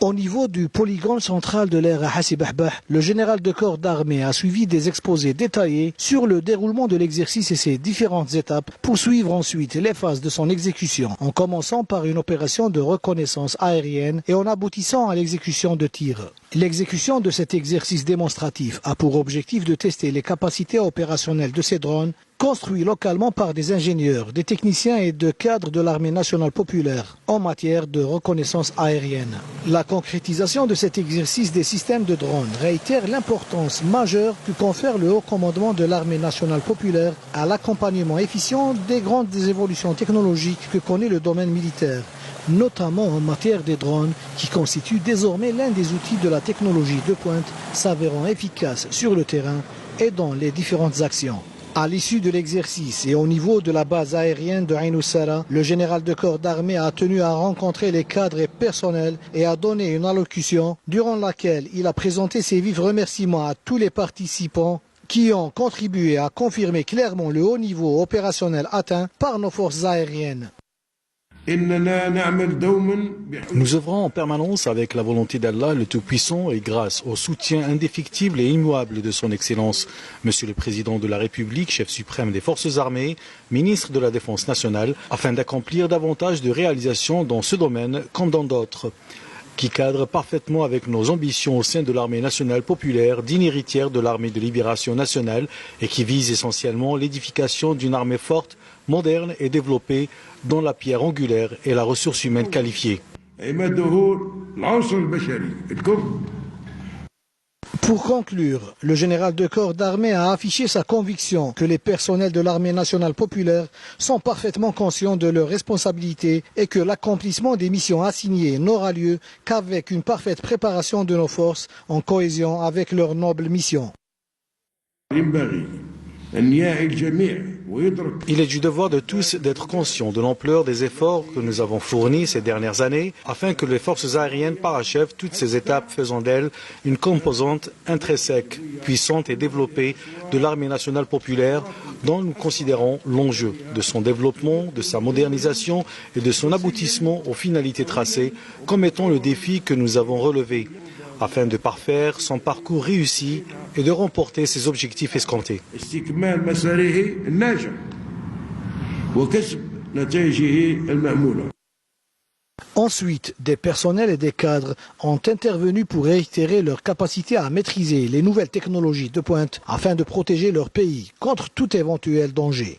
Au niveau du polygone central de l'air à Hassi Bahbah, le général de corps d'armée a suivi des exposés détaillés sur le déroulement de l'exercice et ses différentes étapes pour suivre ensuite les phases de son exécution, en commençant par une opération de reconnaissance aérienne et en aboutissant à l'exécution de tirs. L'exécution de cet exercice démonstratif a pour objectif de tester les capacités opérationnelles de ces drones construits localement par des ingénieurs, des techniciens et de cadres de l'armée nationale populaire en matière de reconnaissance aérienne. La concrétisation de cet exercice des systèmes de drones réitère l'importance majeure que confère le haut commandement de l'armée nationale populaire à l'accompagnement efficient des grandes évolutions technologiques que connaît le domaine militaire, notamment en matière des drones qui constituent désormais l'un des outils de la technologie de pointe s'avérant efficace sur le terrain et dans les différentes actions. À l'issue de l'exercice et au niveau de la base aérienne de Ain Oussara, le général de corps d'armée a tenu à rencontrer les cadres et personnels et a donné une allocution durant laquelle il a présenté ses vifs remerciements à tous les participants qui ont contribué à confirmer clairement le haut niveau opérationnel atteint par nos forces aériennes. Nous œuvrons en permanence avec la volonté d'Allah le Tout-Puissant et grâce au soutien indéfectible et immuable de son Excellence, Monsieur le Président de la République, chef suprême des Forces armées, ministre de la Défense nationale, afin d'accomplir davantage de réalisations dans ce domaine comme dans d'autres, qui cadrent parfaitement avec nos ambitions au sein de l'armée nationale populaire, digne héritière de l'armée de libération nationale et qui vise essentiellement l'édification d'une armée forte, moderne et développée dont la pierre angulaire est la ressource humaine qualifiée. Pour conclure, le général de corps d'armée a affiché sa conviction que les personnels de l'armée nationale populaire sont parfaitement conscients de leurs responsabilités et que l'accomplissement des missions assignées n'aura lieu qu'avec une parfaite préparation de nos forces en cohésion avec leur noble mission. Il est du devoir de tous d'être conscients de l'ampleur des efforts que nous avons fournis ces dernières années afin que les forces aériennes parachèvent toutes ces étapes faisant d'elles une composante intrinsèque, puissante et développée de l'armée nationale populaire dont nous considérons l'enjeu de son développement, de sa modernisation et de son aboutissement aux finalités tracées comme étant le défi que nous avons relevé afin de parfaire son parcours réussi et de remporter ses objectifs escomptés. Ensuite, des personnels et des cadres ont intervenu pour réitérer leur capacité à maîtriser les nouvelles technologies de pointe afin de protéger leur pays contre tout éventuel danger.